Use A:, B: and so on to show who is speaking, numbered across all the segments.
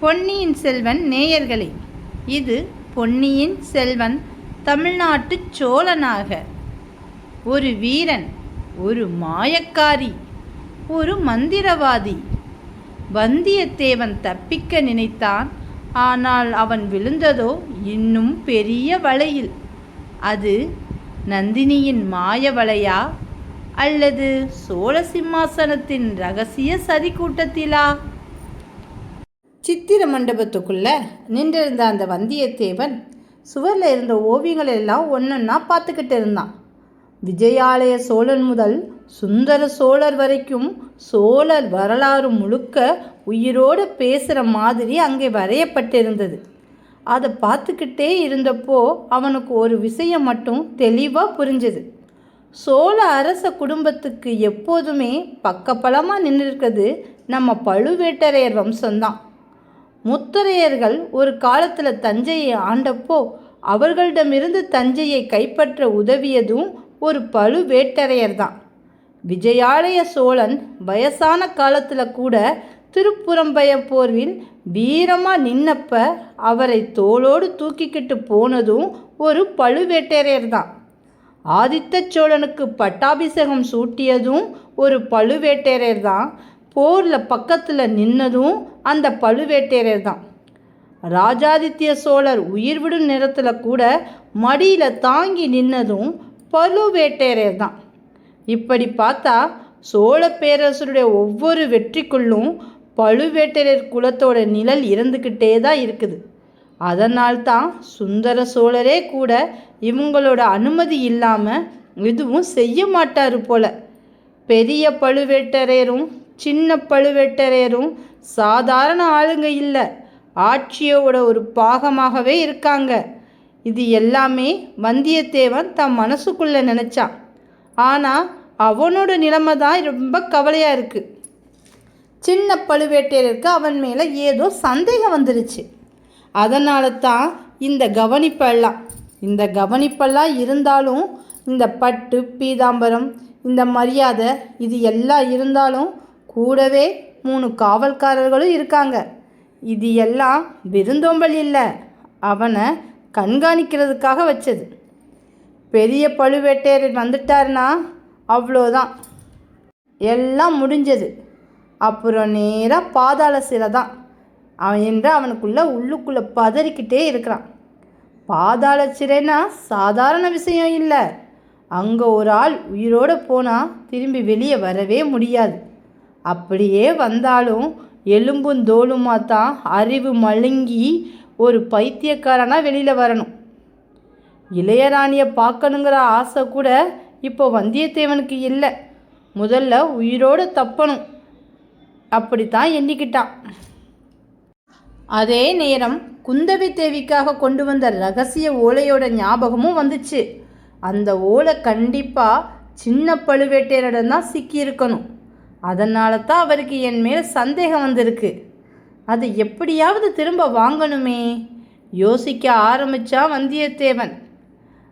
A: பொன்னியின் செல்வன் நேயர்களே, இது பொன்னியின் செல்வன் தமிழ்நாட்டு சோழனாக ஒரு வீரன், ஒரு மாயக்காரி, ஒரு மந்திரவாதி. வந்தியத்தேவன் தப்பிக்க நினைத்தான். ஆனால் அவன் விழுந்ததோ இன்னும் பெரிய வலையில். அது நந்தினியின் மாய வலையா அல்லது சோழ சிம்மாசனத்தின் இரகசிய சதி கூட்டத்திலா? சித்திர மண்டபத்துக்குள்ள நின்றிருந்த அந்த வந்தியத்தேவன் சுவரில் இருந்த ஓவியங்கள் எல்லாம் ஒன்றொன்னா பார்த்துக்கிட்டு இருந்தான். விஜயாலய சோழன் முதல் சுந்தர சோழர் வரைக்கும் சோழர் வரலாறு முழுக்க உயிரோடு பேசுகிற மாதிரி அங்கே வரையப்பட்டிருந்தது. அதை பார்த்துக்கிட்டே இருந்தப்போ அவனுக்கு ஒரு விஷயம் மட்டும் தெளிவாக புரிஞ்சது. சோழ அரச குடும்பத்துக்கு எப்போதுமே பக்கபலமாக நின்றுருக்கிறது நம்ம பழுவேட்டரையர் வம்சம்தான். முத்தரையர்கள் ஒரு காலத்தில் தஞ்சையை ஆண்டப்போ அவர்களிடமிருந்து தஞ்சையை கைப்பற்ற உதவியதும் ஒரு பழுவேட்டரையர் தான். விஜயாலய சோழன் வயசான காலத்தில் கூட திருப்புறம்பயம் போர்வில் வீரமாக நின்னப்ப அவரை தோளோடு தூக்கிக்கிட்டு போனதும் ஒரு பழுவேட்டரையர் தான். ஆதித்த சோழனுக்கு பட்டாபிஷேகம் சூட்டியதும் ஒரு பழுவேட்டரையர் தான். போரில் பக்கத்தில் நின்னதும் அந்த பழுவேட்டரையர் தான். ராஜாதித்ய சோழர் உயிர் விடும் நேரத்தில் கூட மடியில் தாங்கி நின்னதும் பழுவேட்டரையர் தான். இப்படி பார்த்தா சோழ பேரரசருடைய ஒவ்வொரு வெற்றிக்குள்ளும் பழுவேட்டரையர் குலத்தோட நிழல் இருந்துக்கிட்டே தான் இருக்குது. அதனால்தான் சுந்தர சோழரே கூட இவங்களோட அனுமதி இல்லாமல் எதுவும் செய்ய மாட்டார் போல. பெரிய பழுவேட்டரையரும் சின்ன பழுவேட்டரையரும் சாதாரண ஆளுங்க இல்லை, ஆட்சியோட ஒரு பாகமாகவே இருக்காங்க. இது எல்லாமே வந்தியத்தேவன் தன் மனசுக்குள்ளே நினச்சான். ஆனால் அவனோட நிலைமை தான் ரொம்ப கவலையாக இருக்குது. சின்ன பழுவேட்டரையருக்கு அவன் மேலே ஏதோ சந்தேகம் வந்துருச்சு. அதனால தான் இந்த கவனிப்பெல்லாம் இருந்தாலும் இந்த பட்டு பீதாம்பரம், இந்த மரியாதை, இது எல்லாம் இருந்தாலும் கூடவே 3 காவல்காரர்களும் இருக்காங்க. இது எல்லாம் விருந்தோம்பல் இல்லை, அவனை கண்காணிக்கிறதுக்காக வச்சது. பெரிய பழுவேட்டையர் வந்துட்டார்னா அவ்வளோதான், எல்லாம் முடிஞ்சது. அப்புறம் நேராக பாதாள சிலை தான் அவன் என்று உள்ளுக்குள்ளே பதறிக்கிட்டே இருக்கிறான். பாதாள சிறைனா சாதாரண விஷயம் இல்லை. அங்கே ஒரு ஆள் உயிரோடு போனால் திரும்பி வெளியே வரவே முடியாது. அப்படியே வந்தாலும் எலும்பும் தோலுமா தான் அறிவு மழுங்கி ஒரு பைத்தியக்காரனாக வெளியில் வரணும். இளையராணியை பார்க்கணுங்கிற ஆசை கூட இப்போ வந்தியத்தேவனுக்கு இல்லை. முதல்ல உயிரோடு தப்பணும், அப்படித்தான் எண்ணிக்கிட்டான். அதே நேரம் குந்தவி தேவிக்காக கொண்டு வந்த ரகசிய ஓலையோட ஞாபகமும் வந்துச்சு. அந்த ஓலை கண்டிப்பாக சின்ன பழுவேட்டையரிடம் தான் சிக்கியிருக்கணும். அதனால தான் அவருக்கு என் மேல் சந்தேகம் வந்திருக்கு. அதை எப்படியாவது திரும்ப வாங்கணுமே யோசிக்க ஆரம்பித்தா வந்தியத்தேவன்.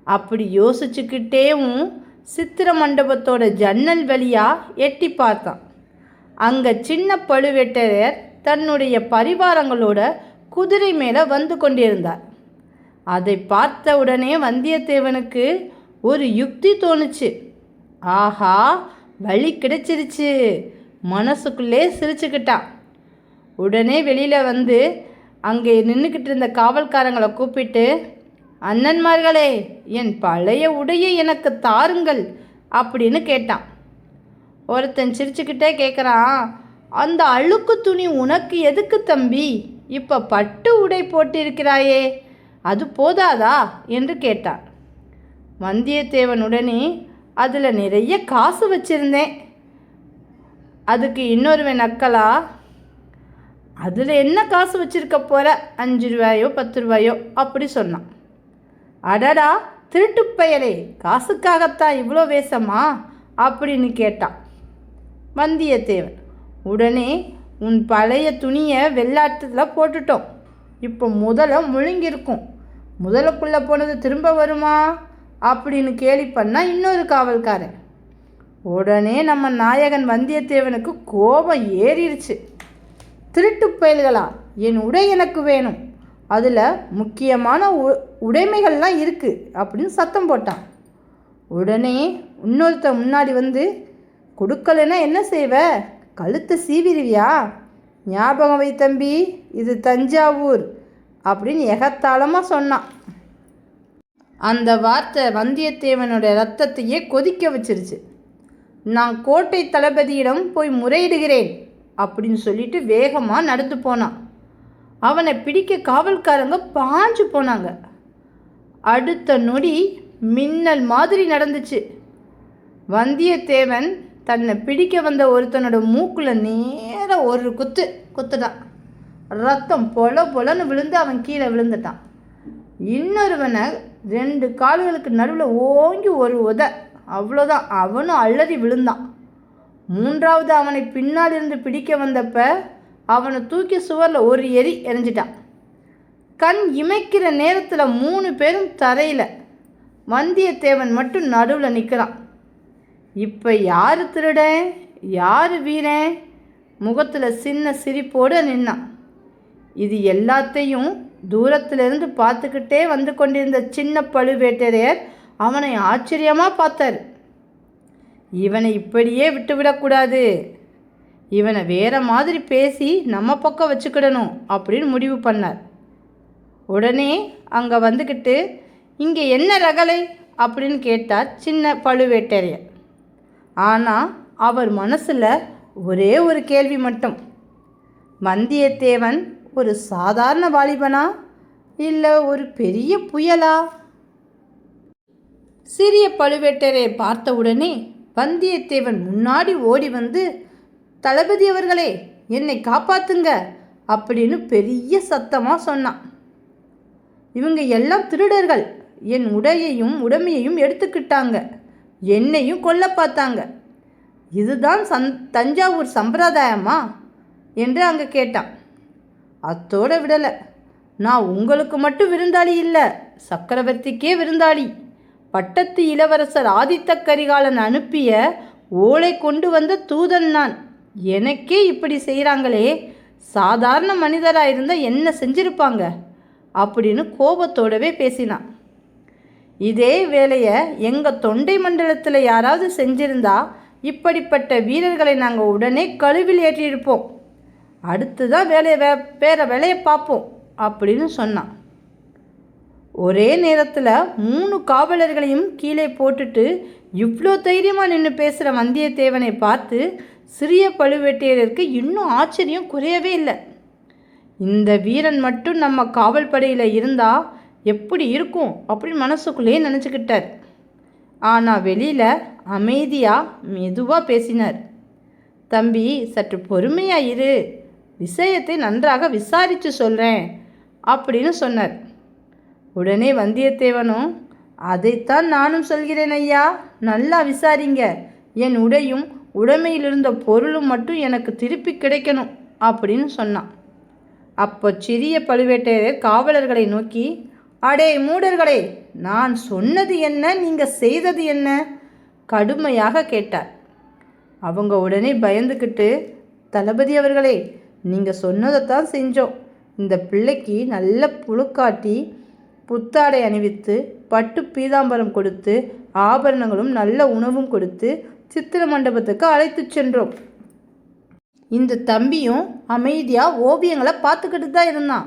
A: அப்படி யோசிச்சுக்கிட்டேவும் சித்திர மண்டபத்தோட ஜன்னல் வழியாக எட்டி பார்த்தான். அங்கே சின்ன பழுவேட்டரையர் தன்னுடைய பரிவாரங்களோட குதிரை மேலே வந்து கொண்டிருந்தார். அதை பார்த்த உடனே வந்தியத்தேவனுக்கு ஒரு யுக்தி தோணுச்சு. ஆஹா, வழி கிடைச்சிருச்சு, மனசுக்குள்ளே சிரிச்சுக்கிட்டான். உடனே வெளியில் வந்து அங்கே நின்றுக்கிட்டு இருந்த காவல்காரங்களை கூப்பிட்டு, அண்ணன்மார்களே, என் பழைய உடையை எனக்கு தாருங்கள் அப்படின்னு கேட்டான். ஒருத்தன் சிரிச்சுக்கிட்டே கேட்குறான், அந்த அழுக்கு துணி உனக்கு எதுக்கு தம்பி? இப்போ பட்டு உடை போட்டிருக்கிறாயே, அது போதாதா என்று கேட்டான். வந்தியத்தேவன் உடனே, அதில் நிறைய காசு வச்சுருந்தேன். அதுக்கு இன்னொருவன் நக்கலா, அதில் என்ன காசு வச்சுருக்க போகிற, 5 ரூபாயோ 10 ரூபாயோ அப்படி சொன்னான். அடடா திருட்டு பெயரே, காசுக்காகத்தான் இவ்வளோ வேஷமா அப்படின்னு கேட்டான். வந்தியத்தேவன் உடனே, உன் பழைய துணியை வெள்ளாட்டத்தில் போட்டுட்டோம், இப்போ முதல்ல முழுங்கியிருக்கும், முதலுக்குள்ளே போனது திரும்ப வருமா அப்படின்னு கேலி பண்ணால் இன்னொரு காவல்காரன். உடனே நம்ம நாயகன் வந்தியத்தேவனுக்கு கோபம் ஏறிடுச்சு. திருட்டு பயல்களா, என் உடை எனக்கு வேணும், அதில் முக்கியமான உடைமைகள்லாம் இருக்குது அப்படின்னு சத்தம் போட்டான். உடனே இன்னொருத்த முன்னாடி வந்து, கொடுக்கலைன்னா என்ன செய்வ, கழுத்தை சீவிடுவியா, ஞாபகம் வை தம்பி, இது தஞ்சாவூர் அப்படின்னு எகத்தாளமாக சொன்னான். அந்த வார்த்தை வந்தியத்தேவனோட ரத்தத்தையே கொதிக்க வச்சிருச்சு. நான் கோட்டை தளபதியிடம் போய் முறையிடுகிறேன் அப்படின்னு சொல்லிட்டு வேகமாக நடந்து போனான். அவனை பிடிக்க காவல்காரங்க பாஞ்சு போனாங்க. அடுத்த நொடி மின்னல் மாதிரி நடந்துச்சு. வந்தியத்தேவன் தன்னை பிடிக்க வந்த ஒருத்தனோட மூக்குல நேராக ஒரு குத்துட்டான். ரத்தம் பொல பொலன்னு விழுந்து அவன் கீழே விழுந்துட்டான். இன்னொருவனை 2 கால்களுக்கு நடுவில் ஓங்கி ஒரு உத, அவ்வளோதான், அவனும் அலறி விழுந்தான். 3வது அவனை பின்னாடி இருந்து பிடிக்க வந்தப்ப அவனை தூக்கி சுவரில் ஒரு எரி எரிஞ்சிட்டான். கண் இமைக்கிற நேரத்தில் 3 பேரும் தரையில், வந்தியத்தேவன் மட்டும் நடுவில் நிற்கிறான். இப்போ யார் திருடன், யார் வீரன்? முகத்தில் சின்ன சிரிப்போடு நின்னான். இது எல்லாத்தையும் தூரத்திலிருந்து பார்த்துக்கிட்டே வந்து கொண்டிருந்த சின்ன பழுவேட்டரையர் அவனை ஆச்சரியமாக பார்த்தார். இவனை இப்படியே விட்டுவிடக்கூடாது, இவனை வேற மாதிரி பேசி நம்ம பக்கம் வச்சுக்கிடணும் அப்படின்னு முடிவு பண்ணார். உடனே அங்கே வந்துக்கிட்டு, இங்கே என்ன ரகலை அப்படின்னு கேட்டார் சின்ன பழுவேட்டரையர். ஆனால் அவர் மனசில் ஒரே ஒரு கேள்வி மட்டும், வந்தியத்தேவன் ஒரு சாதாரண வாலிபனா இல்லை ஒரு பெரிய புயலா? சிறிய பழுவேட்டரையை பார்த்த உடனே வந்தியத்தேவன் முன்னாடி ஓடி வந்து, தளபதி அவர்களே, என்னை காப்பாத்துங்க அப்படின்னு பெரிய சத்தமாக சொன்னான். இவங்க எல்லாம் திருடர்கள், என் உடையையும் உடைமையையும் எடுத்துக்கிட்டாங்க, என்னையும் கொல்ல பார்த்தாங்க. இதுதான் தஞ்சாவூர் சம்பிரதாயமா என்று அங்கே கேட்டான். அத்தோடு விடலை, நான் உங்களுக்கு மட்டும் விருந்தாளி இல்லை, சக்கரவர்த்திக்கே விருந்தாளி. பட்டத்து இளவரசர் ஆதித்த கரிகாலன் அனுப்பிய ஓலை கொண்டு வந்த தூதன் நான். எனக்கே இப்படி செய்கிறாங்களே, சாதாரண மனிதராக இருந்தால் என்ன செஞ்சிருப்பாங்க அப்படின்னு கோபத்தோடவே பேசினான். இதே வேலையை எங்கள் தொண்டை மண்டலத்தில் யாராவது செஞ்சிருந்தா இப்படிப்பட்ட வீரர்களை நாங்கள் உடனே கழுவில் ஏற்றியிருப்போம். அடுத்துதான் வேற வேலையை பார்ப்போம் அப்படின்னு சொன்னான். ஒரே நேரத்தில் 3 காவலர்களையும் கீழே போட்டுட்டு இவ்வளோ தைரியமாக நின்று பேசுகிற வந்தியத்தேவனை பார்த்து சிறிய பழுவேட்டையருக்கு இன்னும் ஆச்சரியம் குறையவே இல்லை. இந்த வீரன் மட்டும் நம்ம காவல் படையில் இருந்தால் எப்படி இருக்கும் அப்படின்னு மனசுக்குள்ளேயே நினச்சிக்கிட்டார். ஆனால் வெளியில் அமைதியாக மெதுவாக பேசினார். தம்பி, சற்று பொறுமையாக இரு, விஷயத்தை நன்றாக விசாரித்து சொல்கிறேன் அப்படின்னு சொன்னார். உடனே வந்தியத்தேவனும், அதைத்தான் நானும் சொல்கிறேன் ஐயா, நல்லா விசாரிங்க, என் உடையும் உடைமையில் இருந்த பொருளும் மட்டும் எனக்கு திருப்பி கிடைக்கணும் அப்படின்னு சொன்னான். அப்போ சிறிய பழுவேட்டையர் காவலர்களை நோக்கி, அடே மூடர்களே, நான் சொன்னது என்ன, நீங்கள் செய்தது என்ன கடுமையாக கேட்டார். அவங்க உடனே பயந்துக்கிட்டு, தளபதி அவர்களே, நீங்கள் சொன்னதைத்தான் செஞ்சோம். இந்த பிள்ளைக்கு நல்ல புழுக்காட்டி புத்தாடை அணிவித்து பட்டு பீதாம்பரம் கொடுத்து ஆபரணங்களும் நல்ல உணவும் கொடுத்து சித்திர மண்டபத்துக்கு அழைத்து சென்றோம். இந்த தம்பியும் அமைதியாக ஓவியங்களை பார்த்துக்கிட்டு தான் இருந்தான்.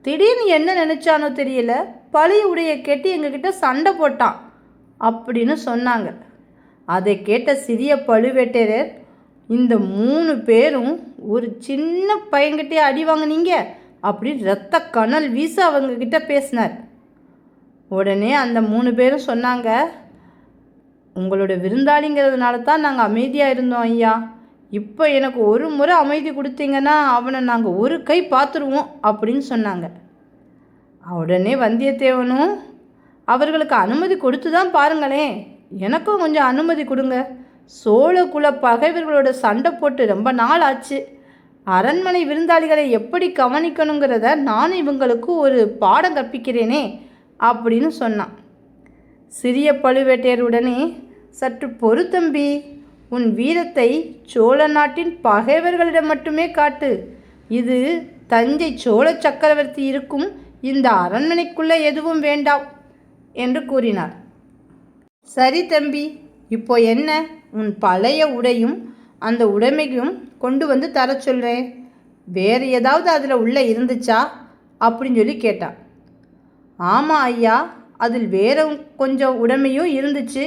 A: திடீர்னு என்ன நினச்சானோ தெரியல, பழைய உடையை கேட்டு எங்ககிட்ட சண்டை போட்டான் அப்படின்னு சொன்னாங்க. அதை கேட்ட சிறிய பழுவேட்டரையர், இந்த 3 பேரும் ஒரு சின்ன பையன்கிட்டே அடி வாங்கினீங்க அப்படின்னு இரத்த கனல் வீச அவங்கக்கிட்ட பேசினார். உடனே அந்த 3 பேரும் சொன்னாங்க, உங்களோட விருந்தாளிங்கிறதுனால தான் நாங்கள் அமைதியாக இருந்தோம் ஐயா. இப்போ எனக்கு ஒரு முறை அமைதி கொடுத்தீங்கன்னா அவனை நாங்கள் ஒரு கை பார்த்துருவோம் அப்படின்னு சொன்னாங்க. உடனே வந்தியத்தேவனும், அவர்களுக்கு அனுமதி கொடுத்து தான் பாருங்களேன், எனக்கும் கொஞ்சம் அனுமதி கொடுங்க. சோழ குல பகைவர்களோட சண்டை போட்டு ரொம்ப நாள் ஆச்சு. அரண்மனை விருந்தாளிகளை எப்படி கவனிக்கணுங்கிறத நான் இவங்களுக்கு ஒரு பாடம் கற்பிக்கிறேனே அப்படின்னு சொன்னான். சிறிய பழுவேட்டையருடனே, சற்று பொறு தம்பி, உன் வீரத்தை சோழ நாட்டின் பகைவர்களிடம் மட்டுமே காட்டு, இது தஞ்சை சோழ சக்கரவர்த்தி இருக்கும் இந்த அரண்மனைக்குள்ளே எதுவும் வேண்டாம் என்று கூறினார். சரி தம்பி, இப்போ என்ன, உன் பழைய உடையும் அந்த உடைமையும் கொண்டு வந்து தர சொல்கிறேன். வேறு ஏதாவது அதில் உள்ளே இருந்துச்சா அப்படின்னு சொல்லி கேட்டான். ஆமாம் ஐயா, அதில் வேறு கொஞ்சம் உடைமையும் இருந்துச்சு,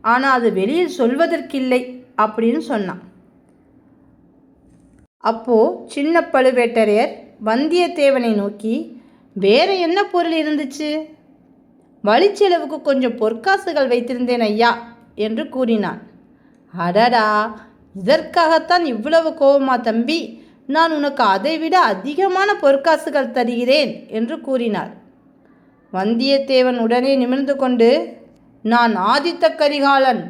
A: ஆனால் அது வெளியில் சொல்வதற்கில்லை அப்படின்னு சொன்னான். அப்போது சின்ன பழுவேட்டரையர் வந்தியத்தேவனை நோக்கி, வேறு என்ன பொருள் இருந்துச்சு? வழிச்செலவுக்கு கொஞ்சம் பொற்காசுகள் வைத்திருந்தேன் ஐயா என்று கூறினான். அடடா, இதற்காகத்தான் இவ்வளவு கோபமா தம்பி? நான் உனக்கு அதைவிட அதிகமான பொற்காசுகள் தருகிறேன் என்று கூறினார். வந்தியத்தேவன் உடனே நிமிர்ந்து கொண்டு, நான் ஆதித்த கரிகாலன்,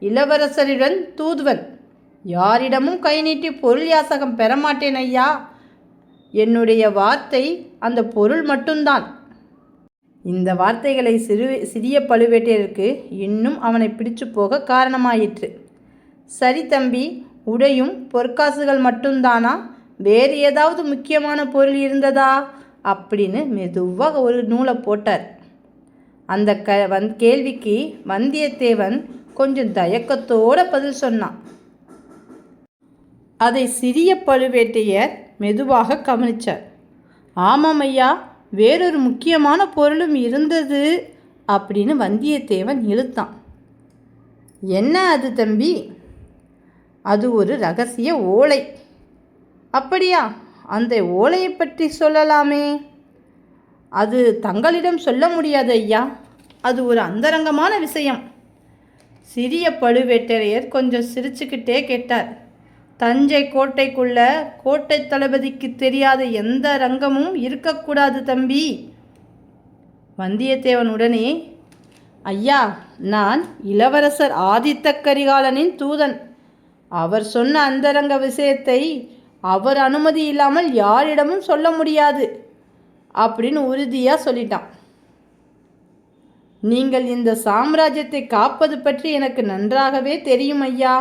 A: இளவரசரிடம் தூதுவன். யாரிடமும் கை நீட்டி பொருள் யாசகம் பெறமாட்டேன் ஐயா. என்னுடைய வார்த்தை அந்த பொருள் மட்டும்தான். இந்த வார்த்தைகளை சிறிய பழுவேட்டையருக்கு இன்னும் அவனை பிடிச்சு போக காரணமாயிற்று. சரி தம்பி, உடையும் பொற்காசுகள் மட்டும்தானா? வேறு ஏதாவது முக்கியமான பொருள் இருந்ததா அப்படின்னு மெதுவாக ஒரு நூலை போட்டார். அந்த கேள்விக்கு வந்தியத்தேவன் கொஞ்சம் தயக்கத்தோடு பதில் சொன்னான். அதை சிறிய பழுவேட்டையர் மெதுவாக கவனித்தார். ஆமாம் ஐயா, வேறொரு முக்கியமான பொருளும் இருந்தது அப்படின்னு வந்தியத்தேவன் இழுத்தான். என்ன அது தம்பி? அது ஒரு ரகசிய ஓலை. அப்படியா? அந்த ஓலையை பற்றி சொல்லலாமே. அது தங்களிடம் சொல்ல முடியாது ஐயா, அது ஒரு அந்தரங்கமான விஷயம். சிறிய பழுவேட்டரையர் கொஞ்சம் சிரிச்சுக்கிட்டே கேட்டார். தஞ்சை கோட்டைக்குள்ள கோட்டை தளபதிக்கு தெரியாத எந்த ரங்கமும் இருக்கக்கூடாது தம்பி. வந்தியத்தேவன் உடனே, ஐயா, நான் இளவரசர் ஆதித்த கரிகாலனின் தூதன். அவர் சொன்ன அந்தரங்க விஷயத்தை அவர் அனுமதி இல்லாமல் யாரிடமும் சொல்ல முடியாது அப்படின்னு உறுதியாக சொல்லிட்டான். நீங்கள் இந்த சாம்ராஜ்யத்தை காப்பது பற்றி எனக்கு நன்றாகவே தெரியும் ஐயா.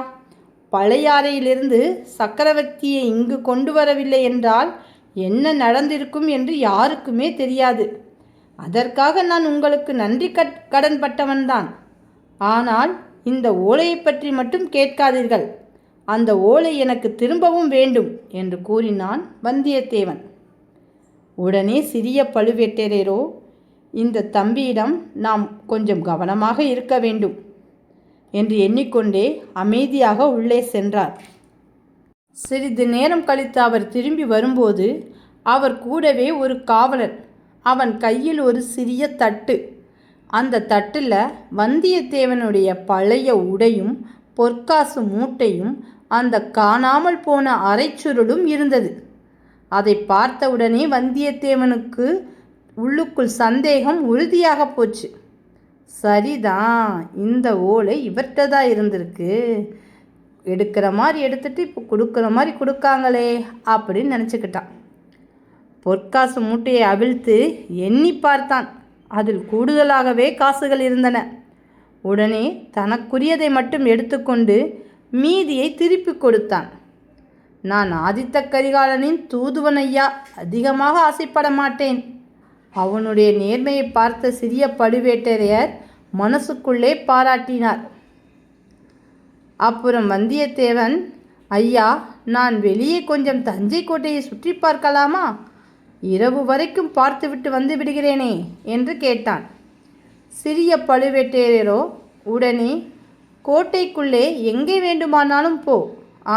A: பழையாறையிலிருந்து சக்கரவர்த்தியை இங்கு கொண்டு வரவில்லை என்றால் என்ன நடந்திருக்கும் என்று யாருக்குமே தெரியாது. அதற்காக நான் உங்களுக்கு நன்றி கடன்பட்டவன்தான். ஆனால் இந்த ஓலையை பற்றி மட்டும் கேட்காதீர்கள். அந்த ஓலை எனக்கு திரும்பவும் வேண்டும் என்று கூறினான் வந்தியத்தேவன். உடனே சிறிய பழுவேட்டரையரோ, இந்த தம்பியிடம் நாம் கொஞ்சம் கவனமாக இருக்க வேண்டும் என்று எண்ணிக்கொண்டே அமைதியாக உள்ளே சென்றார். சிறிது நேரம் கழித்து அவர் திரும்பி வரும்போது அவர் கூடவே ஒரு காவலன். அவன் கையில் ஒரு சிறிய தட்டு. அந்த தட்டில் வந்தியத்தேவனுடைய பழைய உடையும் பொற்காசு மூட்டையும் அந்த காணாமல் போன அரைச்சுருளும் இருந்தது. அதை பார்த்தவுடனே வந்தியத்தேவனுக்கு உள்ளுக்குள் சந்தேகம் உறுதியாக போச்சு. சரிதான், இந்த ஓலை இவர்கிட்ட தான் இருந்திருக்கு. எடுக்கிற மாதிரி எடுத்துட்டு இப்போ கொடுக்குற மாதிரி கொடுக்காங்களே அப்படின்னு நினச்சிக்கிட்டான். பொற்காசு மூட்டையை அவிழ்த்து எண்ணி பார்த்தான். அதில் கூடுதலாகவே காசுகள் இருந்தன. உடனே தனக்குரியதை மட்டும் எடுத்துக்கொண்டு மீதியை திருப்பி கொடுத்தான். நான் ஆதித்த கரிகாலனின் தூதுவன் ஐயா, அதிகமாக ஆசைப்பட மாட்டேன். அவனுடைய நேர்மையை பார்த்த சிறிய பழுவேட்டரையர் மனசுக்குள்ளே பாராட்டினார். அப்புறம் வந்தியத்தேவன், ஐயா, நான் வெளியே கொஞ்சம் தஞ்சை கோட்டையை சுற்றி பார்க்கலாமா? இரவு வரைக்கும் பார்த்துவிட்டு வந்து விடுகிறேனே என்று கேட்டான். சிறிய பழுவேட்டரையரோ உடனே, கோட்டைக்குள்ளே எங்கே வேண்டுமானாலும் போ,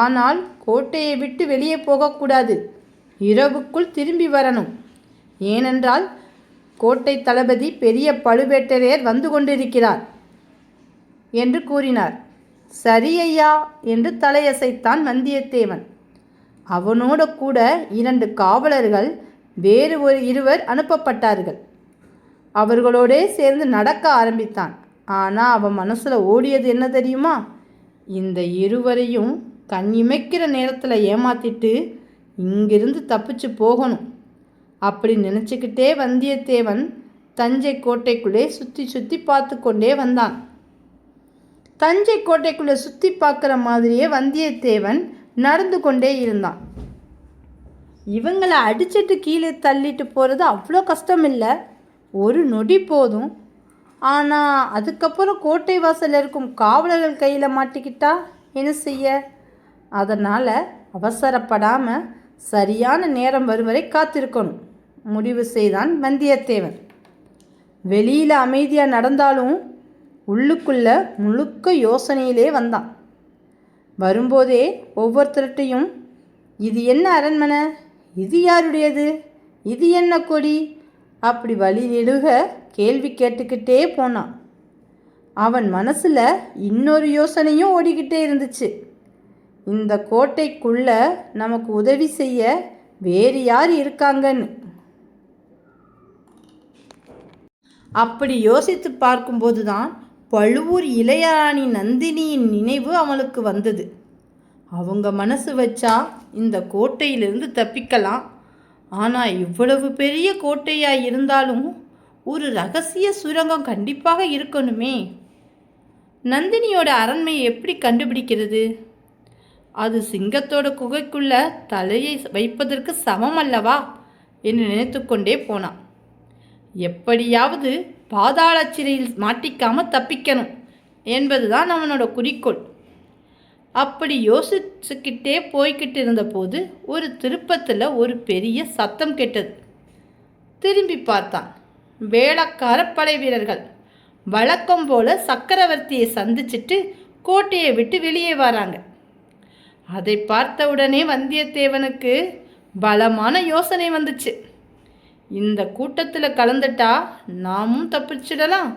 A: ஆனால் கோட்டையை விட்டு வெளியே போகக்கூடாது. இரவுக்குள் திரும்பி வரணும். ஏனென்றால் கோட்டை தளபதி பெரிய பழுவேட்டரையர் வந்து கொண்டிருக்கிறார் என்று கூறினார். சரி ஐயா என்று தலையசைத்தான் வந்தியத்தேவன். அவனோடு கூட 2 காவலர்கள் வேறு இருவர் அனுப்பப்பட்டார்கள். அவர்களோடே சேர்ந்து நடக்க ஆரம்பித்தான். ஆனால் அவன் மனசில் ஓடியது என்ன தெரியுமா? இந்த இருவரையும் கண் இமைக்கிற நேரத்தில் ஏமாத்திட்டு இங்கிருந்து தப்பிச்சு போகணும் அப்படி நினச்சிக்கிட்டே வந்தியத்தேவன் தஞ்சை கோட்டைக்குள்ளே சுற்றி சுற்றி பார்த்து கொண்டே வந்தான். தஞ்சை கோட்டைக்குள்ளே சுற்றி பார்க்குற மாதிரியே வந்தியத்தேவன் நடந்து கொண்டே இருந்தான். இவங்களை அடிச்சிட்டு கீழே தள்ளிட்டு போகிறது அவ்வளோ கஷ்டம் இல்லை, ஒரு நொடி போதும். ஆனால் அதுக்கப்புறம் கோட்டை வாசலில் இருக்கும் காவலர்கள் கையில் மாட்டிக்கிட்டா என்ன செய்ய? அதனால் அவசரப்படாமல் சரியான நேரம் வரும் வரை காத்திருக்கணும் முடிவு செய்தான் வந்தியத்தேவன். வெளியில் அமைதியாக நடந்தாலும் உள்ளுக்குள்ள முழுக்க யோசனையிலே வந்தான். வரும்போதே ஒவ்வொருத்தர்கிட்டையும், இது என்ன அரண்மனை, இது யாருடையது, இது என்ன கொடி, அப்படி வழி நெடுக கேள்வி கேட்டுக்கிட்டே போனான். அவன் மனசில் இன்னொரு யோசனையும் ஓடிக்கிட்டே இருந்துச்சு. இந்த கோட்டைக்குள்ள நமக்கு உதவி செய்ய வேறு யார் இருக்காங்கன்னு. அப்படி யோசித்து பார்க்கும்போது தான் பழுவூர் இளையராணி நந்தினியின் நினைவு அவளுக்கு வந்தது. அவங்க மனசு வச்சா இந்த கோட்டையிலிருந்து தப்பிக்கலாம். ஆனால் இவ்வளவு பெரிய கோட்டையாக இருந்தாலும் ஒரு ரகசிய சுரங்கம் கண்டிப்பாக இருக்கணுமே. நந்தினியோட அரண்மையை எப்படி கண்டுபிடிக்கிறது? அது சிங்கத்தோட குகைக்குள்ள தலையை வைப்பதற்கு சமம் அல்லவா என்று நினைத்து கொண்டே போனான். எப்படியாவது பாதாள சிறையில் மாட்டிக்காமல் தப்பிக்கணும் என்பதுதான் அவனோட குறிக்கோள். அப்படி யோசிச்சுக்கிட்டே போய்கிட்டு இருந்தபோது ஒரு திருப்பத்தில் ஒரு பெரிய சத்தம் கேட்டது. திரும்பி பார்த்தான். வேளக்கார படை வீரர்கள் வழக்கம் போல சக்கரவர்த்தியை சந்திச்சிட்டு கோட்டையை விட்டு வெளியே வராங்க. அதை பார்த்தவுடனே வந்தியத்தேவனுக்கு பலமான யோசனை வந்துச்சு. இந்த கூட்டத்தில் கலந்துட்டா நாமும் தப்பிச்சிடலாம்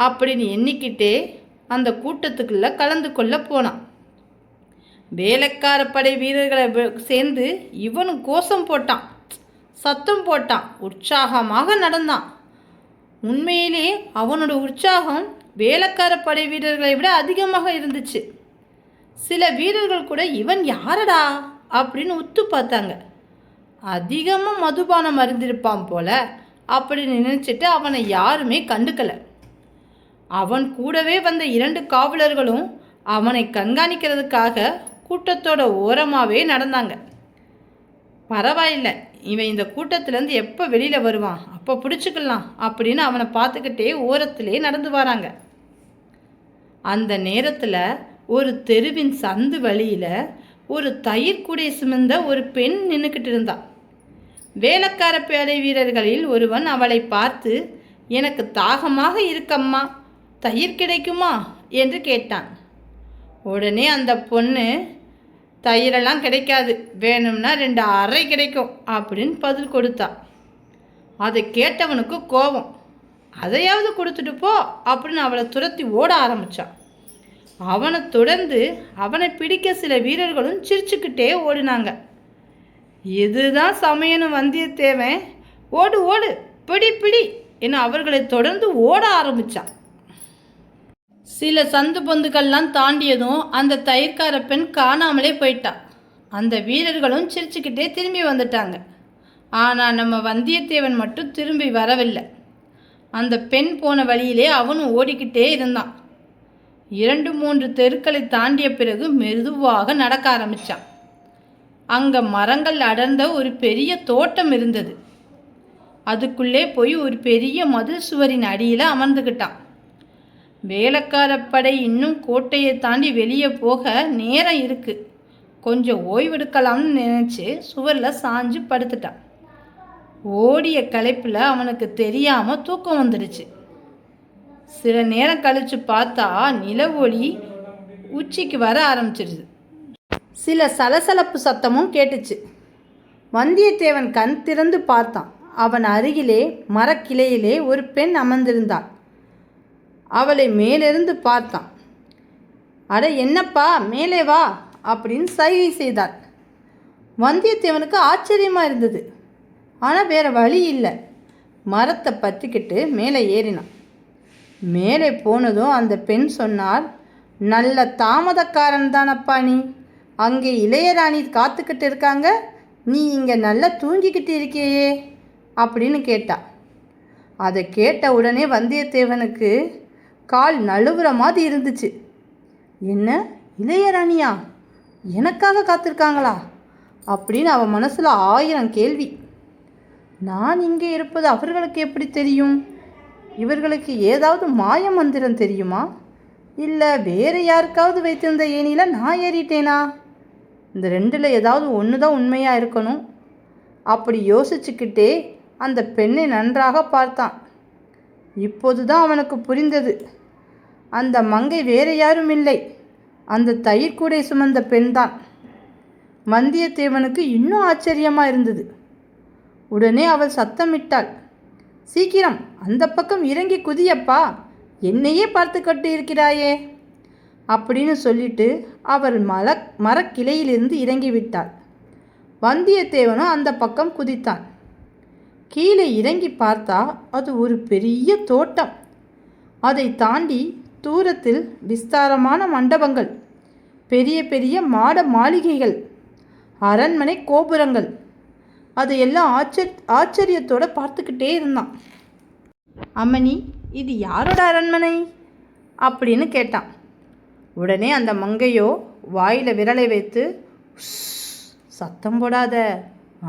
A: அப்படின்னு எண்ணிக்கிட்டே அந்த கூட்டத்துக்குள்ளே கலந்து கொள்ள போனான். வேலைக்கார படை வீரர்களை சேர்ந்து இவனும் கோஷம் போட்டான், சத்தம் போட்டான், உற்சாகமாக நடந்தான். உண்மையிலே அவனோட உற்சாகம் வேலைக்கார படை வீரர்களை விட அதிகமாக இருந்துச்சு. சில வீரர்கள் கூட இவன் யாரடா அப்படின்னு உத்து பார்த்தாங்க. அதிகமாக மதுபானம் அறிந்திருப்பான் போல அப்படின்னு நினச்சிட்டு அவனை யாருமே கண்டுக்கலை. அவன் கூடவே வந்த 2 காவலர்களும் அவனை கண்காணிக்கிறதுக்காக கூட்டத்தோட ஓரமாகவே நடந்தாங்க. பரவாயில்லை, இவன் இந்த கூட்டத்திலேருந்து எப்போ வெளியில் வருவான், அப்போ பிடிச்சிக்கலாம் அப்படின்னு அவனை பார்த்துக்கிட்டே ஓரத்திலே நடந்து வராங்க. அந்த நேரத்தில் ஒரு தெருவின் சந்து வழியில் ஒரு தயிர் கூடை சுமந்த ஒரு பெண் நின்றுக்கிட்டு இருந்தான். வேலைக்கார படை வீரர்களில் ஒருவன் அவளை பார்த்து, எனக்கு தாகமாக இருக்கம்மா, தயிர் கிடைக்குமா என்று கேட்டான். உடனே அந்த பொண்ணு, தயிரெல்லாம் கிடைக்காது, வேணும்னா 2 அறை கிடைக்கும் அப்படின்னு பதில் கொடுத்தா. அதை கேட்டவனுக்கு கோபம். அதையாவது கொடுத்துட்டு போ அப்படின்னு அவளை துரத்தி ஓட ஆரம்பித்தான். அவனை தொடர்ந்து அவனை பிடிக்க சில வீரர்களும் சிரிச்சுக்கிட்டே ஓடினாங்க. இதுதான் சமயம்னு வந்தியத்தேவன், ஓடு ஓடு, பிடி பிடி என அவர்களை தொடர்ந்து ஓட ஆரம்பித்தான். சில சந்து பொந்துக்கள்லாம் தாண்டியதும் அந்த தயிர்கார பெண் காணாமலே போயிட்டான். அந்த வீரர்களும் சிரிச்சுக்கிட்டே திரும்பி வந்துட்டாங்க. ஆனால் நம்ம வந்தியத்தேவன் மட்டும் திரும்பி வரவில்லை. அந்த பெண் போன வழியிலே அவனும் ஓடிக்கிட்டே இருந்தான். 2-3 தெருக்களை தாண்டிய பிறகு மெதுவாக நடக்க ஆரம்பித்தான். அங்கே மரங்கள் அடர்ந்த ஒரு பெரிய தோட்டம் இருந்தது. அதுக்குள்ளே போய் ஒரு பெரிய மதில் சுவரின் அடியில் அமர்ந்துக்கிட்டான். வேலைக்கார படை இன்னும் கோட்டையை தாண்டி வெளியே போக நேரம் இருக்குது, கொஞ்சம் ஓய்வெடுக்கலாம்னு நினச்சி சுவரில் சாஞ்சு படுத்துட்டான். ஓடிய களைப்பில் அவனுக்கு தெரியாமல் தூக்கம் வந்துடுச்சு. சில நேரம் கழித்து பார்த்தா நிலவொளி உச்சிக்கு வர ஆரம்பிச்சிருச்சு. சில சலசலப்பு சத்தமும் கேட்டுச்சு. வந்தியத்தேவன் கண் திறந்து பார்த்தான். அவன் அருகிலே மரக்கிளையிலே ஒரு பெண் அமர்ந்திருந்தாள். அவளை மேலிருந்து பார்த்தான். அட என்னப்பா, மேலே வா அப்படின்னு சைகை செய்தாள். வந்தியத்தேவனுக்கு ஆச்சரியமாக இருந்தது. ஆனால் வேறு வழி இல்லை. மரத்தை பற்றிக்கிட்டு மேலே ஏறினான். மேலே போனதும் அந்த பெண் சொன்னாள், நல்ல தாமதக்காரன் தானப்பா நீ. அங்கே இளையராணி காத்துக்கிட்டு இருக்காங்க, நீ இங்கே நல்லா தூங்கிக்கிட்டு இருக்கியே அப்படின்னு கேட்டா. அதை கேட்ட உடனே வந்தியத்தேவனுக்கு கால் நழுவுற மாதிரி இருந்துச்சு. என்ன, இளையராணியா? எனக்காக காத்திருக்காங்களா அப்படின்னு அவன் மனசில் 1000 கேள்வி. நான் இங்கே இருப்பது அவர்களுக்கு எப்படி தெரியும்? இவர்களுக்கு ஏதாவது மாய மந்திரம் தெரியுமா? இல்லை வேறு யாருக்காவது வைத்திருந்த ஏணியில் நான் ஏறிட்டேனா? இந்த ரெண்டில் ஏதாவது ஒன்று தான் உண்மையாக இருக்கணும். அப்படி யோசிச்சுக்கிட்டே அந்த பெண்ணை நன்றாக பார்த்தான். இப்போது தான் அவனுக்கு புரிந்தது. அந்த மங்கை வேறு யாரும் இல்லை, அந்த தயிர் கூடை சுமந்த பெண்தான். வந்தியத்தேவனுக்கு இன்னும் ஆச்சரியமாக இருந்தது. உடனே அவள் சத்தமிட்டாள், சீக்கிரம் அந்த பக்கம் இறங்கி குதியப்பா, என்னையே பார்த்து கட்டு இருக்கிறாயே அப்படின்னு சொல்லிட்டு அவள் மரக்கிளையிலிருந்து இறங்கிவிட்டாள். வந்தியத்தேவனும் அந்த பக்கம் குதித்தான். கீழே இறங்கி பார்த்தா அது ஒரு பெரிய தோட்டம். அதை தாண்டி தூரத்தில் விஸ்தாரமான மண்டபங்கள், பெரிய பெரிய மாட மாளிகைகள், அரண்மனை கோபுரங்கள். அதையெல்லாம் ஆச்சரியத்தோடு பார்த்துக்கிட்டே இருந்தான். அம்மணி, இது யாரோட அரண்மனை அப்படின்னு கேட்டான். உடனே அந்த மங்கையோ வாயில் விரலை வைத்து, சத்தம் போடாத,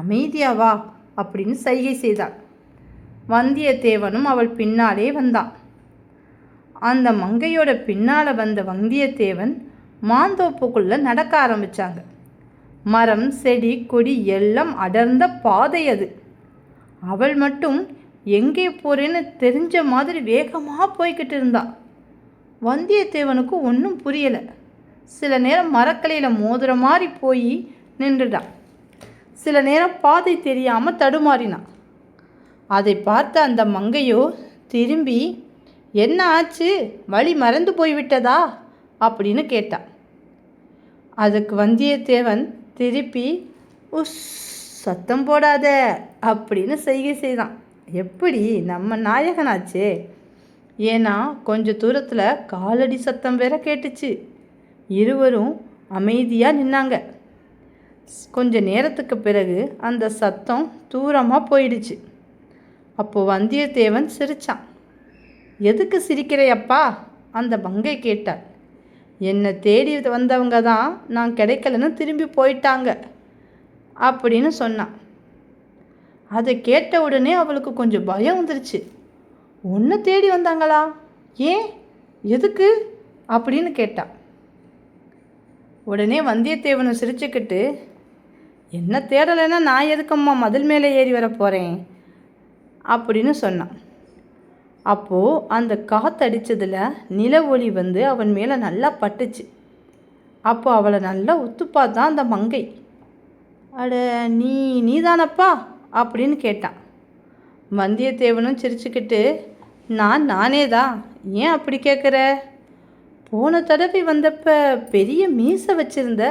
A: அமைதியா வா அப்படின்னு சைகை செய்தாள். வந்தியத்தேவனும் அவள் பின்னாலே வந்தான். அந்த மங்கையோட பின்னால் வந்த வந்தியத்தேவன் மாந்தோப்புக்குள்ளே நடக்க ஆரம்பித்தாங்க. மரம் செடி கொடி எல்லாம் அடர்ந்த பாதை அது. அவள் மட்டும் எங்கே போகிறேன்னு தெரிஞ்ச மாதிரி வேகமாக போய்கிட்டு இருந்தா. வந்தியத்தேவனுக்கு ஒன்றும் புரியலை. சில நேரம் மரக்கலையில் மோதுற மாதிரி போய் நின்றுடான். சில நேரம் பாதை தெரியாமல் தடுமாறினான். அதை பார்த்த அந்த மங்கையோ திரும்பி, என்ன ஆச்சு, வழி மறந்து போய்விட்டதா அப்படின்னு கேட்டான். அதுக்கு வந்தியத்தேவன் திருப்பி, சத்தம் போடாத அப்படின்னு செய்கை செய்தான். எப்படி, நம்ம நாயகனாச்சே. ஏன்னா கொஞ்ச தூரத்தில் காலடி சத்தம் வேற கேட்டுச்சு. இருவரும் அமைதியாக நின்னாங்க. கொஞ்ச நேரத்துக்கு பிறகு அந்த சத்தம் தூரமாக போயிடுச்சு. அப்போ வந்தியத்தேவன் சிரித்தான். எதுக்கு சிரிக்கிறையப்பா அந்த மங்கை கேட்டாள். என்னை தேடி வந்தவங்க தான் நான் கிடைக்கலன்னு திரும்பி போயிட்டாங்க அப்படின்னு சொன்னான். அதை கேட்ட உடனே அவளுக்கு கொஞ்சம் பயம் வந்துருச்சு. ஒன்று தேடி வந்தாங்களா? ஏன், எதுக்கு அப்படின்னு கேட்டான். உடனே வந்தியத்தேவனை சிரிச்சுக்கிட்டு, என்ன தேடலைன்னா நான் எதுக்கம்மா மதில் மேலே ஏறி வர போகிறேன் அப்படின்னு சொன்னான். அப்போது அந்த காற்றடிச்சதில் நில ஒளி வந்து அவன் மேலே நல்லா பட்டுச்சு. அப்போ அவளை நல்லா உத்து பார்த்தா அந்த மங்கை. அட, நீதானப்பா அப்படின்னு கேட்டான். வந்தியத்தேவனும் சிரிச்சுக்கிட்டு, நானே தான், ஏன் அப்படி கேட்குற? போன தடவை வந்தப்ப பெரிய மீசை வச்சிருந்த,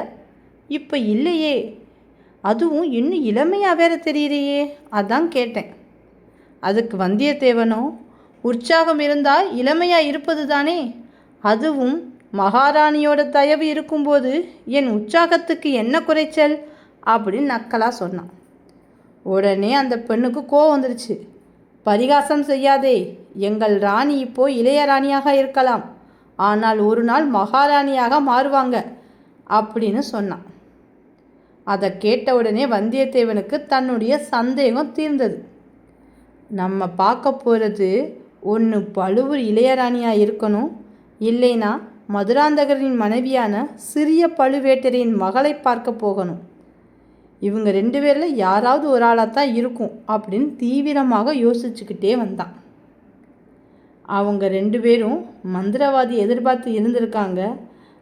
A: இப்போ இல்லையே, அதுவும் இன்னும் இளமையாக வேற தெரியலையே, அதான் கேட்டேன். அதுக்கு வந்தியத்தேவனும், உற்சாகம் இருந்தால் இளமையாக இருப்பது தானே, அதுவும் மகாராணியோட தயவு இருக்கும்போது என் உற்சாகத்துக்கு என்ன குறைச்சல் அப்படின்னு நக்கலாக சொன்னான். உடனே அந்த பெண்ணுக்கு கோவம் வந்துருச்சு. பரிகாசம் செய்யாதே, எங்கள் ராணி இப்போ இளைய ராணியாக இருக்கலாம், ஆனால் ஒரு நாள் மகாராணியாக மாறுவாங்க அப்படின்னு சொன்னான். அதை கேட்ட உடனே வந்தியத்தேவனுக்கு தன்னுடைய சந்தேகம் தீர்ந்தது. நம்ம பார்க்க போகிறது ஒன்று பழுவூர் இளையராணியாக இருக்கணும், இல்லைனா மதுராந்தகரின் மனைவியான சிறிய பழுவேட்டரையின் மகளை பார்க்க போகணும். இவங்க 2 பேரில் யாராவது ஒரு ஆளாக தான் இருக்கும் அப்படின்னு தீவிரமாக யோசிச்சுக்கிட்டே வந்தான். அவங்க 2 பேரும் மந்திரவாதி எதிர்பார்த்து இருந்திருக்காங்க.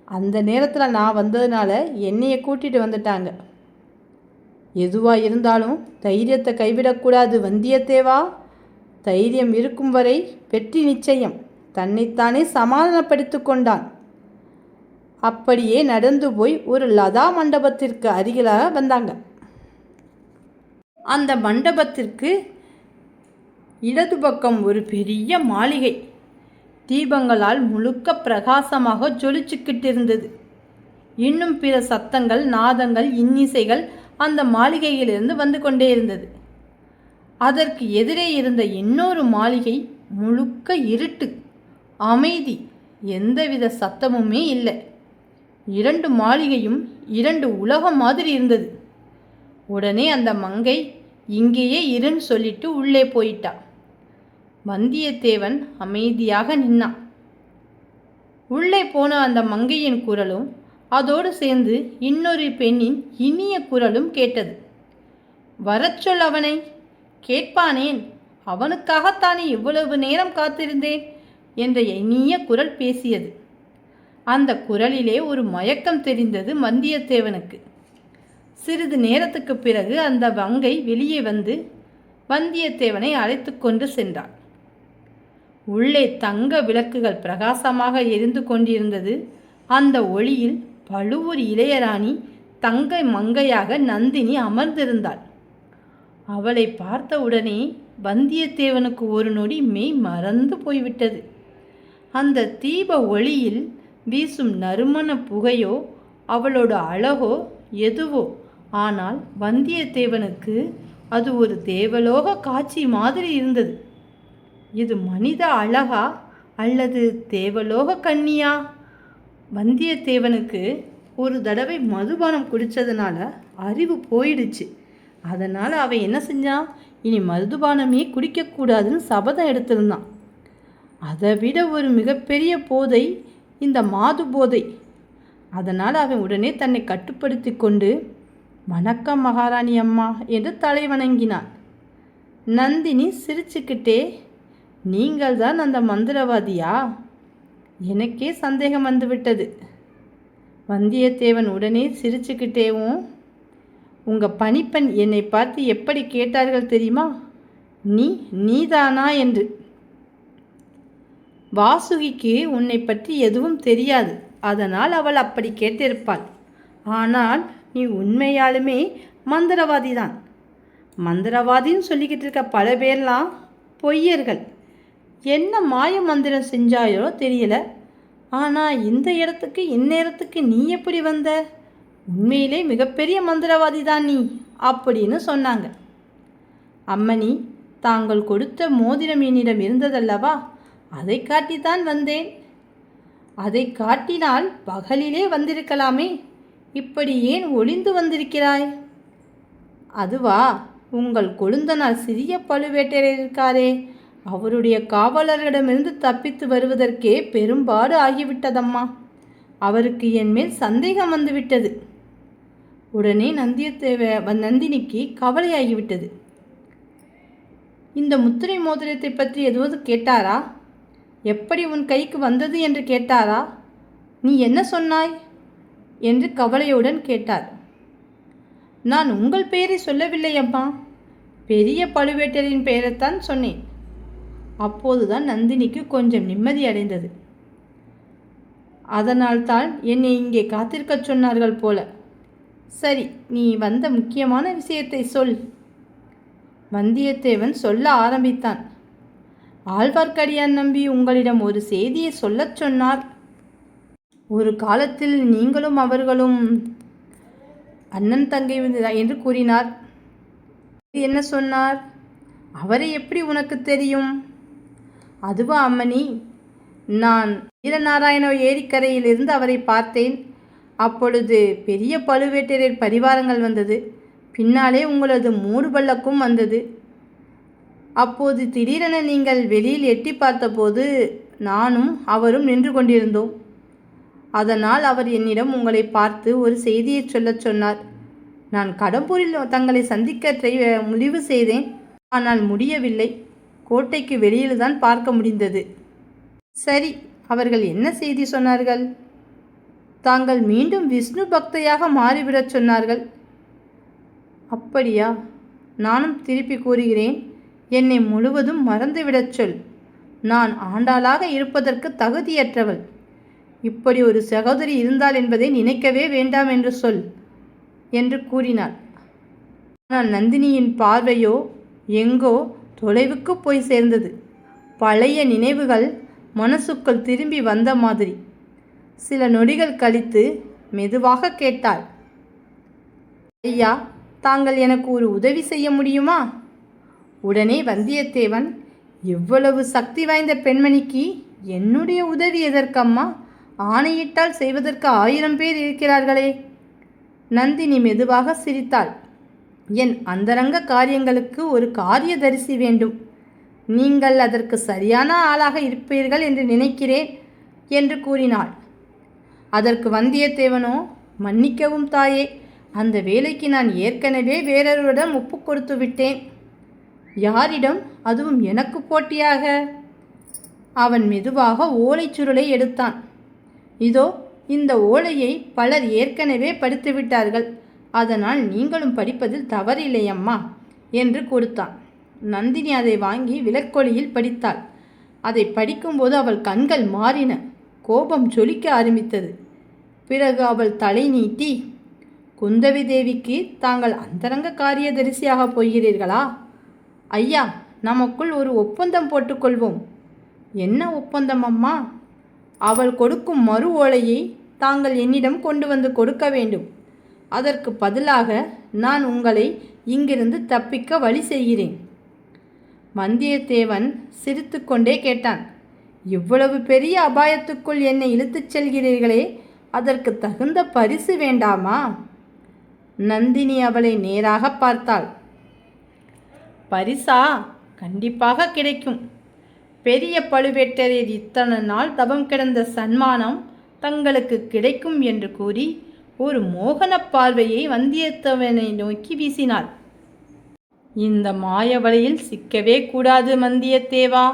A: அந்த நேரத்தில் நான் வந்ததுனால என்னையை கூட்டிகிட்டு வந்துட்டாங்க. எதுவாக இருந்தாலும் தைரியத்தை கைவிடக்கூடாது வந்தியத்தேவா. தைரியம் இருக்கும் வரை வெற்றி நிச்சயம். தன்னைத்தானே சமாதானப்படுத்தி கொண்டான். அப்படியே நடந்து போய் ஒரு லதா மண்டபத்திற்கு அருகிலாக வந்தாங்க. அந்த மண்டபத்திற்கு இடது பக்கம் ஒரு பெரிய மாளிகை தீபங்களால் முழுக்க பிரகாசமாக ஜொலிச்சுக்கிட்டு இருந்தது. இன்னும் பிற சத்தங்கள், நாதங்கள், இன்னிசைகள் அந்த மாளிகையிலிருந்து வந்து கொண்டே இருந்தது. அதற்கு எதிரே இருந்த இன்னொரு மாளிகை முழுக்க இருட்டு, அமைதி, எந்தவித சத்தமுமே இல்லை. 2 மாளிகையும் 2 உலகம் மாதிரி இருந்தது. உடனே அந்த மங்கை இங்கேயே இருன்னு சொல்லிட்டு உள்ளே போயிட்டா. வந்தியத்தேவன் அமைதியாக நின்னான். உள்ளே போன அந்த மங்கையின் குரலும் அதோடு சேர்ந்து இன்னொரு பெண்ணின் இனிய குரலும் கேட்டது. வரச்சொல் அவனை, கேட்பானேன், அவனுக்காகத்தானே இவ்வளவு நேரம் காத்திருந்தேன் என்ற இனிய குரல் பேசியது. அந்த குரலிலே ஒரு மயக்கம் தெரிந்தது வந்தியத்தேவனுக்கு. சிறிது நேரத்துக்கு பிறகு அந்த மங்கை வெளியே வந்து வந்தியத்தேவனை அழைத்து கொண்டு சென்றாள். உள்ளே தங்க விளக்குகள் பிரகாசமாக எரிந்து கொண்டிருந்தது. அந்த ஒளியில் பழுவூர் இளையராணி தங்க மங்கையாக நந்தினி அமர்ந்திருந்தாள். அவளை பார்த்தவுடனே வந்தியத்தேவனுக்கு ஒரு நொடி மெய் மறந்து போய்விட்டது. அந்த தீப ஒளியில் வீசும் நறுமண புகையோ அவளோட அழகோ எதுவோ, ஆனால் வந்தியத்தேவனுக்கு அது ஒரு தேவலோக காட்சி மாதிரி இருந்தது. இது மனித அழகா அல்லது தேவலோக கன்னியா? வந்தியத்தேவனுக்கு ஒரு தடவை மதுபானம் குடித்ததுனால அறிவு போயிடுச்சு. அதனால் அவன் என்ன செஞ்சான், இனி மதுபானமே குடிக்கக்கூடாதுன்னு சபதம் எடுத்திருந்தான். அதை விட ஒரு மிகப்பெரிய போதை இந்த மாது போதை. அதனால் அவன் உடனே தன்னை கட்டுப்படுத்தி கொண்டு, வணக்கம் மகாராணி அம்மா என்று தலை வணங்கினான். நந்தினி சிரிச்சுக்கிட்டே, நீங்கள் தான் அந்த மந்திரவாதியா? எனக்கே சந்தேகம் வந்துவிட்டது. வந்தியத்தேவன் உடனே சிரிச்சுக்கிட்டேவும், உங்கள் பணிப்பெண் என்னை பார்த்து எப்படி கேட்டார்கள் தெரியுமா? நீதானா என்று. வாசுகிக்கு உன்னை பற்றி எதுவும் தெரியாது, அதனால் அவள் அப்படி கேட்டிருப்பாள். ஆனால் நீ உண்மையாலுமே மந்திரவாதிதான். மந்திரவாதின்னு சொல்லிக்கிட்டு இருக்க பல பேர்லாம் பொய்யர்கள். என்ன மாய மந்திரம் செஞ்சாயோ தெரியல, ஆனால் இந்த இடத்துக்கு இந்நேரத்துக்கு நீ எப்படி வந்த? உண்மையிலே மிகப்பெரிய மந்திரவாதி தான் நீ அப்படின்னு சொன்னாங்க. அம்மணி, தாங்கள் கொடுத்த மோதிரம் என்னிடம் இருந்ததல்லவா, அதை காட்டித்தான் வந்தேன். அதை காட்டினால் பகலிலே வந்திருக்கலாமே, இப்படி ஏன் ஒளிந்து வந்திருக்கிறாய்? அதுவா, உங்கள் கொழுந்தனார் சிறிய பழுவேட்டரையர் இருக்காரே, அவருடைய காவலர்களிடமிருந்து தப்பித்து வருவதற்கே பெரும்பாடு ஆகிவிட்டதம்மா. அவருக்கு என் மேல் சந்தேகம் வந்துவிட்டது. உடனே நந்தினிக்கு கவலையாகிவிட்டது. இந்த முத்திரை மோதிரத்தை பற்றி எதுவும் கேட்டாரா? எப்படி உன் கைக்கு வந்தது என்று கேட்டாரா? நீ என்ன சொன்னாய் என்று கவலையுடன் கேட்டார். நான் உங்கள் பெயரை சொல்லவில்லை அம்மா, பெரிய பழுவேட்டரின் பெயரைத்தான் சொன்னேன். அப்போதுதான் நந்தினிக்கு கொஞ்சம் நிம்மதி அடைந்தது. அதனால்தான் என்னை இங்கே காத்திருக்க சொன்னார்கள் போல. சரி, நீ வந்த முக்கியமான விஷயத்தை சொல். வந்தியத்தேவன் சொல்ல ஆரம்பித்தான். ஆழ்வார்க்கடியான் நம்பி உங்களிடம் ஒரு செய்தியை சொல்லச் சொன்னார். ஒரு காலத்தில் நீங்களும் அவர்களும் அண்ணன் தங்கை என்று கூறினார். என்ன சொன்னார்? அவரை எப்படி உனக்கு தெரியும்? அதுவா அம்மணி, நான் வீரநாராயண ஏரிக்கரையிலிருந்து அவரை பார்த்தேன். அப்பொழுது பெரிய பழுவேட்டரையர் பரிவாரங்கள் வந்தது. பின்னாலே உங்களது மூடு பல்லக்கும் வந்தது. அப்போது திடீரென நீங்கள் வெளியில் எட்டி பார்த்தபோது நானும் அவரும் நின்று கொண்டிருந்தோம். அதனால் அவர் என்னிடம் உங்களை பார்த்து ஒரு செய்தியை சொல்லச் சொன்னார். நான் கடம்பூரில் தங்களை சந்திக்க முடிவு செய்தேன். ஆனால் முடியவில்லை. கோட்டைக்கு வெளியில்தான் பார்க்க முடிந்தது. சரி, அவர்கள் என்ன செய்தி சொன்னார்கள்? தாங்கள் மீண்டும் விஷ்ணு பக்தையாக மாறிவிடச் சொன்னார்கள். அப்படியா? நானும் திருப்பி கூறுகிறேன், என்னை முழுவதும் மறந்துவிடச் சொல். நான் ஆண்டாளாக இருப்பதற்கு தகுதியற்றவள். இப்படி ஒரு சகோதரி இருந்தாள் என்பதை நினைக்கவே வேண்டாம் என்று சொல் என்று கூறினாள். ஆனால் நந்தினியின் பார்வையோ எங்கோ தொலைவுக்கு போய் சேர்ந்தது. பழைய நினைவுகள் மனசுக்குள் திரும்பி வந்த மாதிரி. சில நொடிகள் கழித்து மெதுவாக கேட்டாள். ஐயா, தாங்கள் எனக்கு ஒரு உதவி செய்ய முடியுமா? உடனே வந்தியத்தேவன், இவ்வளவு சக்தி வாய்ந்த பெண்மணிக்கு என்னுடைய உதவி எதற்கம்மா? ஆணையிட்டால் செய்வதற்கு 1000 பேர் இருக்கிறார்களே. நந்தினி மெதுவாக சிரித்தாள். என் அந்தரங்க காரியங்களுக்கு ஒரு காரியதரிசி வேண்டும். நீங்கள் அதற்கு சரியான ஆளாக இருப்பீர்கள் என்று நினைக்கிறேன் என்று கூறினாள். அதற்கு வந்தியத்தேவனோ, மன்னிக்கவும் தாயே, அந்த வேலைக்கு நான் ஏற்கனவே வேறொருவரிடம் ஒப்பு கொடுத்து விட்டேன். யாரிடம்? அதுவும் எனக்கு போட்டியாக? அவன் மெதுவாக ஓலைச்சுருளை எடுத்தான். இதோ இந்த ஓலையை பலர் ஏற்கனவே படித்துவிட்டார்கள். அதனால் நீங்களும் படிப்பதில் தவறில்லை அம்மா என்று கொடுத்தான். நந்தினி அதை வாங்கி விளக்கொலியில் படித்தாள். அதை படிக்கும்போது அவள் கண்கள் மாறின. கோபம் ஜொலிக்க ஆரம்பித்தது. பிறகு அவள் தலை நீட்டி, குந்தவி தேவிக்கு தாங்கள் அந்தரங்க காரியதரிசியாக போகிறீர்களா? ஐயா, நமக்குள் ஒரு ஒப்பந்தம் போட்டுக்கொள்வோம். என்ன ஒப்பந்தம் அம்மா? அவள் கொடுக்கும் மறு ஓலையை தாங்கள் என்னிடம் கொண்டு வந்து கொடுக்க வேண்டும். அதற்கு பதிலாக நான் உங்களை இங்கிருந்து தப்பிக்க வழி செய்கிறேன். வந்தியத்தேவன் சிரித்து கொண்டே கேட்டான், இவ்வளவு பெரிய அபாயத்துக்குள் என்னை இழுத்துச் செல்கிறீர்களே, அதற்கு தகுந்த பரிசு வேண்டாமா? நந்தினி அவளை நேராக பார்த்தாள். பரிசா? கண்டிப்பாக கிடைக்கும். பெரிய பழுவேட்டரையர் இத்தனை நாள் தவம் கிடந்த சன்மானம் தங்களுக்கு கிடைக்கும் என்று கூறி ஒரு மோகன பார்வையை வந்தியத்தேவனை நோக்கி வீசினாள். இந்த மாய வலையில் சிக்கவே கூடாது வந்தியத்தேவா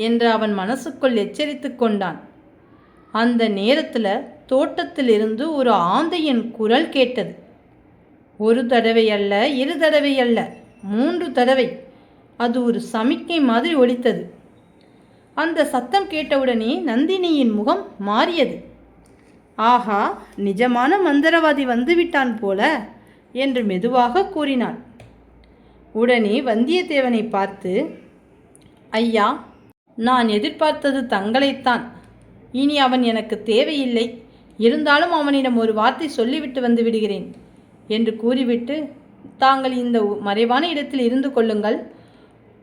A: என்று அவன் மனசுக்குள் எச்சரித்து கொண்டான். அந்த நேரத்தில் தோட்டத்திலிருந்து ஒரு ஆந்தையின் குரல் கேட்டது. ஒரு தடவை அல்ல, 2 தடவை அல்ல, 3 தடவை. அது ஒரு சமிக்கை மாதிரி ஒலித்தது. அந்த சத்தம் கேட்டவுடனே நந்தினியின் முகம் மாறியது. ஆஹா, நிஜமான மந்திரவாதி வந்துவிட்டான் போல என்று மெதுவாக கூறினாள். உடனே வந்தியத்தேவனை பார்த்து, ஐயா, நான் எதிர்பார்த்தது தங்களைத்தான். இனி அவன் எனக்கு தேவையில்லை. இருந்தாலும் அவனிடம் ஒரு வார்த்தை சொல்லிவிட்டு வந்து விடுகிறேன் என்று கூறிவிட்டு, தாங்கள் இந்த மறைவான இடத்தில் இருந்து கொள்ளுங்கள்.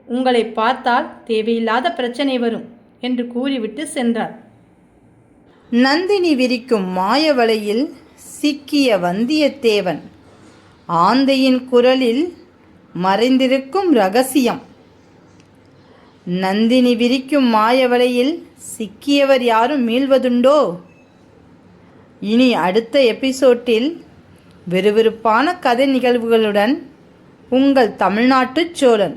A: உங்களை பார்த்தால் தேவையில்லாத பிரச்சனை வரும் என்று கூறிவிட்டு சென்றார். நந்தினி விரிக்கும் மாய வலையில் சிக்கிய வந்தியத்தேவன் ஆந்தையின் குரலில் மறைந்திருக்கும் இரகசியம். நந்தினி விரிக்கும் மாய வலையில் சிக்கியவர் யாரும் மீள்வதுண்டோ? இனி அடுத்த எபிசோட்டில் விறுவிறுப்பான கதை நிகழ்வுகளுடன் உங்கள் தமிழ்நாட்டுச் சோழன்.